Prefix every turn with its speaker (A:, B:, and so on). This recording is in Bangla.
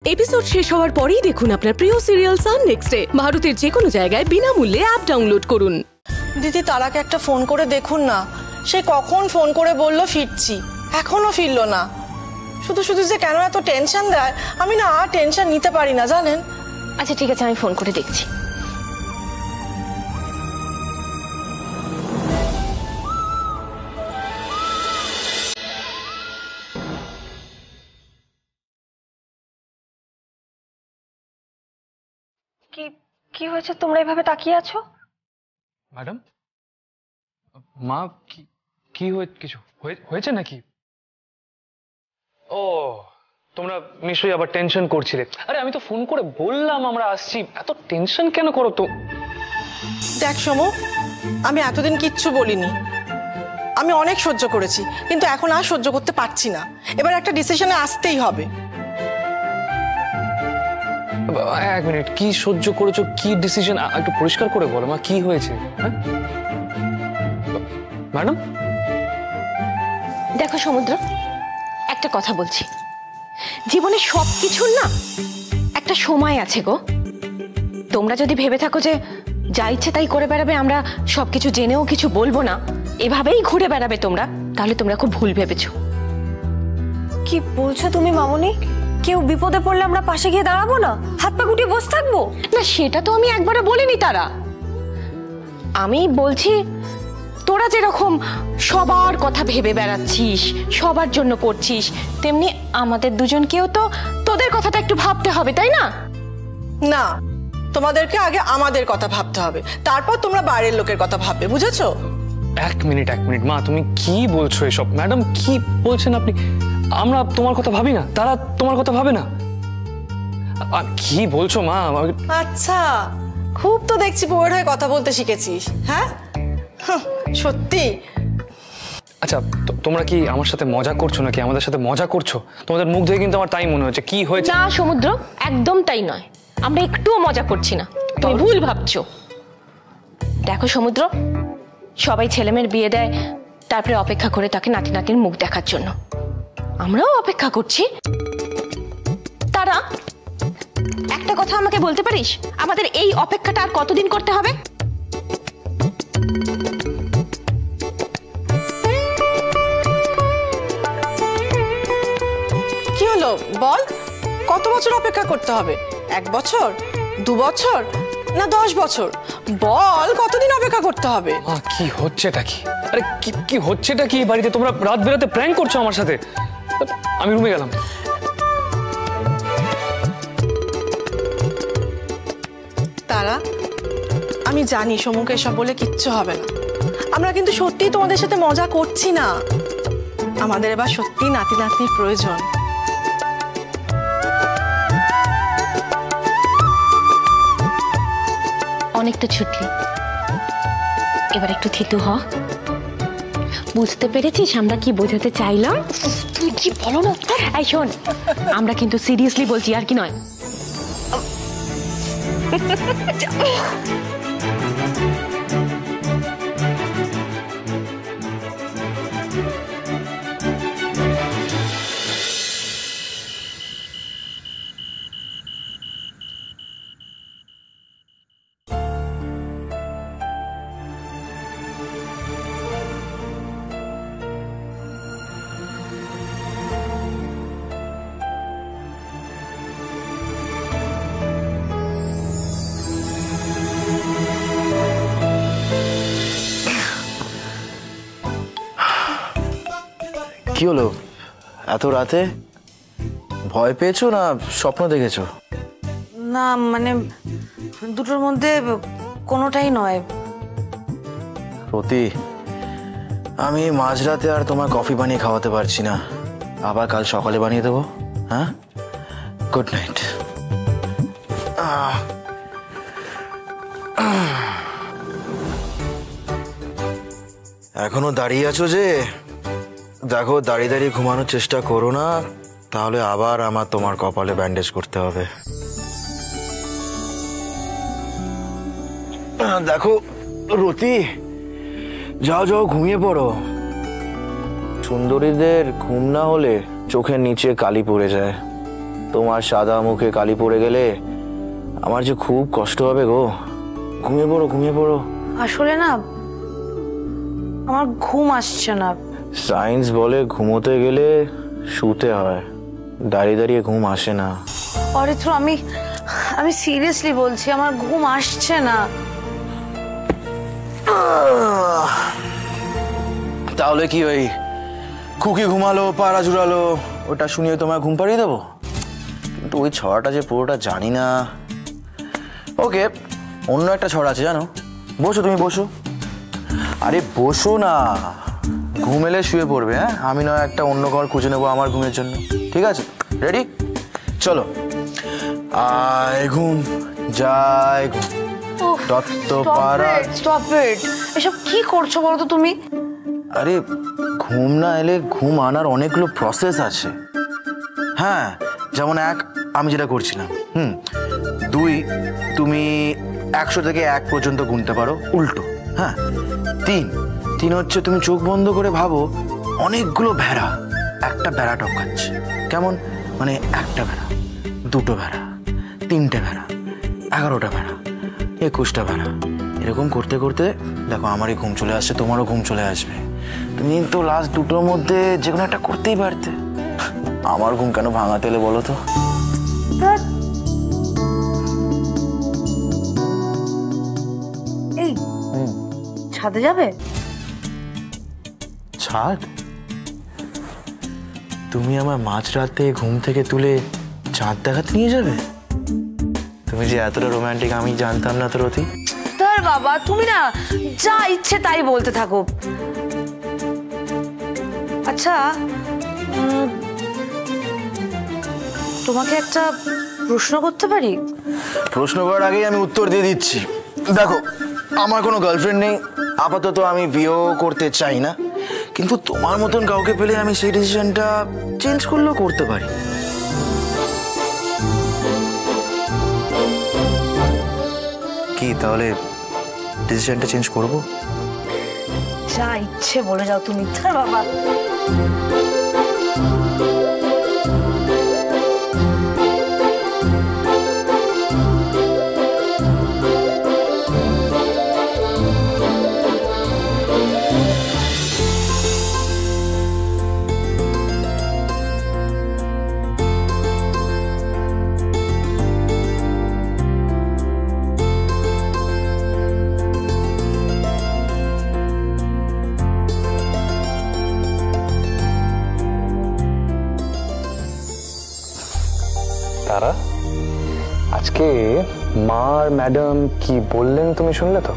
A: এপিসোড শেষ হওয়ার পরেই দেখুন আপনার প্রিয় সিরিয়াল সান নেক্সটে ভারতের যে কোনো জায়গায় বিনামূল্যে অ্যাপ ডাউনলোড করুন।
B: দিদি তারাকে একটা ফোন করে দেখুন না, সে কখন ফোন করে বলল ফিরছি, এখনো ফিরলো না। শুধু শুধু যে কেন এত টেনশন দেয়, আমি না আর টেনশন নিতে পারি না জানেন।
C: আচ্ছা ঠিক আছে, আমি ফোন করে দেখছি। কি হয়েছে, তোমরা এভাবে তাকিয়ে আছো?
D: ম্যাডাম, মা কি কিছু হয়েছে নাকি? ও তোমরা নিশ্চয়ই আবার টেনশন করছিলে। আরে আমি তো ফোন করে বললাম আমরা আসছি, এত টেনশন কেন করো তো?
B: দেখ সমু, আমি এতদিন কিচ্ছু বলিনি, আমি অনেক সহ্য করেছি, কিন্তু এখন আর সহ্য করতে পারছি না। এবার একটা ডিসিশনে আসতেই হবে।
D: এক মিনিট, কি সহ্য করেছো, কি ডিসিশন একটু পরিষ্কার করে বলো মা, কি হয়েছে? ম্যাডাম
C: দেখো সমুদ্র, একটা কথা বলছি, জীবনে সবকিছুর না একটা সময় আছে গো। তোমরা যদি ভেবে থাকো যে যা ইচ্ছে তাই করে বেড়াবে, আমরা সবকিছু জেনেও কিছু বলবো না, এভাবেই ঘুরে বেড়াবে তোমরা, তাহলে তোমরা খুব ভুল ভেবেছো।
E: কি বলছো তুমি মামনি? কেউ বিপদে পড়লে আমরা পাশে গিয়ে দাঁড়াবো না, হাত পা গুটিয়ে বসে থাকবো?
C: না, সেটা তো আমি একবারও বলিনি তারা। আমি বলছি তোরা যেরকম সবার কথা ভেবে বেড়াচ্ছিস, সবার জন্য করছিস, তেমনি আমাদের দুজনকেও তো তোদের কথাটা একটু ভাবতে হবে, তাই না?
B: না, তোমাদেরকে আগে আমাদের কথা ভাবতে হবে, তারপর তোমরা বাইরের লোকের কথা ভাববে, বুঝেছো?
D: এক মিনিট মা, তুমি কি বলছো এসব? ম্যাডাম কি বলছেন আপনি? আমরা তোমার কথা ভাবি না, তারা তোমার কথা ভাবে না? কি বলছো মা?
B: আচ্ছা, খুব তো দেখছি বউয়ের হয়ে কথা বলতে শিখেছিস, হ্যাঁ? সত্যি?
D: আচ্ছা তোমরা কি আমার সাথে মজা করছো নাকি আমাদের সাথে মজা করছো? তোমাদের মুখ দেখে কিন্তু আমার তাই মনে হচ্ছে। কি হয়েছে?
C: না সমুদ্র, একদম তাই নয়, আমরা একটুও মজা করছি না, তুমি ভুল ভাবছো। দেখো সমুদ্র, সবাই ছেলেমেয়ের বিয়ে দেয়, তারপরে অপেক্ষা করে তাকে নাতি নাতির মুখ দেখার জন্য। আমরাও অপেক্ষা করছি। তারা একটা কথা আমাকে বলতে পারিস, আমাদের এই অপেক্ষাটা আর কতদিন করতে হবে?
B: কি হলো বল, কত বছর অপেক্ষা করতে হবে? 1 বছর, 2 বছর, না 10 বছর? বল কতদিন অপেক্ষা করতে হবে?
D: কি হচ্ছেটা কি? আরে কি হচ্ছেটা কি বাড়িতে? তোমরা রাত বেরাতে প্র্যাঙ্ক করছো আমার সাথে। আমি রুমে গেলাম।
B: তারা, আমি জানি সমুকে এসব বলে কিচ্ছু হবে না, আমরা কিন্তু সত্যিই তোমাদের সাথে মজা করছি না। আমাদের এবার সত্যি নাতি নাতনির প্রয়োজন।
C: অনেক তো ছুটলি, এবার একটু থিতু হ। বুঝতে পেরেছিস আমরা কি বোঝাতে চাইলাম? তুই কি বলো না। এই শোন, আমরা কিন্তু সিরিয়াসলি বলছি, আর কি নয়।
F: কি হলো এত রাতে? ভয় পেয়েছো না স্বপ্ন দেখেছো?
E: না মানে দুটোর মধ্যে কোনোটাই নয়।
F: রতি, আমি মাঝরাতে আর তোমার কফি বানিয়ে খাওয়াতে পারছি না, আবার কাল সকালে বানিয়ে দেবো। হ্যাঁ, গুড নাইট। এখনো দাঁড়িয়ে আছো যে? দেখো, দাঁড়িয়ে দাঁড়িয়ে ঘুমানোর চেষ্টা করো না, তাহলে আবার আমার তোমার কপালে ব্যান্ডেজ করতে হবে। দেখো রতি, যাও ঘুমিয়ে পড়ো। সুন্দরীদের ঘুম না হলে চোখের নিচে কালি পড়ে যায়। তোমার সাদা মুখে কালি পড়ে গেলে আমার যে খুব কষ্ট হবে গো। ঘুমিয়ে পড়ো, ঘুমিয়ে পড়ো।
B: আসলে না আমার ঘুম আসছে না।
F: সায়েন্স বলে ঘুমোতে গেলে শুতে হয়, দাঁড়িয়ে দাঁড়িয়ে ঘুম আসে না।
B: অরিত্র, আমি সিরিয়াসলি বলছি, আমার ঘুম আসছে না।
F: তাহলে কি ওই খুকি ঘুমালো, পাড়া জুড়ালো, ওটা শুনিয়ে তোমায় ঘুম পাড়িয়ে দেবো? কিন্তু ওই ছড়াটা যে পুরোটা জানি না। ওকে, অন্য একটা ছড়া আছে জানো। বসো, তুমি বসো। আরে বসো না, ঘুম এলে শুয়ে পড়বে। হ্যাঁ, আমি নয় একটা অন্য ঘর খুঁজে নেবো আমার ঘুমের জন্য। ঠিক আছে, রেডি? চলো। আয় ঘুম, যায় ঘুম, তত্ত্ব পাড়া।
B: স্টপ ইট, এসব কি করছো বলো তো তুমি?
F: আরে ঘুম না এলে ঘুম আনার অনেকগুলো প্রসেস আছে। হ্যাঁ, যেমন 1 আমি যেটা করছিলাম। 2 তুমি 100 থেকে 1 পর্যন্ত গুনতে পারো উল্টো। হ্যাঁ, 3 হচ্ছে তুমি চোখ বন্ধ করে ভাবো অনেকগুলো ভেড়া একটা ভেড়া টপকাচ্ছে। কেমন? মানে 1টা ভেড়া, 2টো ভেড়া, 3টে ভেড়া, 11টা ভেড়া, 21টা ভেড়া। এরকম করতে করতে দেখো আমারই ঘুম চলে আসছে, তোমারও ঘুম চলে আসবে। তুমি তো লাস্ট 2টোর মধ্যে যে কোনো একটা করতেই পারতে। আমার ঘুম কেন ভাঙাতে এলে বলো তো?
B: এই ছাদে যাবে?
F: ছাদ? তুমি আমার মাঝরাতে ঘুম থেকে তুলে চাঁদ দেখাতে নিয়ে যাবে? তুমি যে এতটা রোমান্টিক আমি জানতাম না তো রতি।
B: ধর বাবা, তুমি না যা ইচ্ছে তাই বলতে থাকো। আচ্ছা, তোমাকে একটা প্রশ্ন করতে পারি?
F: প্রশ্ন করার আগেই আমি উত্তর দিয়ে দিচ্ছি। দেখো, আমার কোনো গার্লফ্রেন্ড নেই, আপাতত আমি বিয়েও করতে চাই না। কিন্তু তোমার মতন কাউকে পেলে আমি সেই ডিসিশনটা চেঞ্জ করলেও করতে পারি। কি তাহলে ডিসিশনটা চেঞ্জ করব?
B: যা ইচ্ছে বলে যাও তুমি। ধর বাবা।
D: তারা আজকে মা আর ম্যাডাম কি বললেন তুমি শুনলে তো?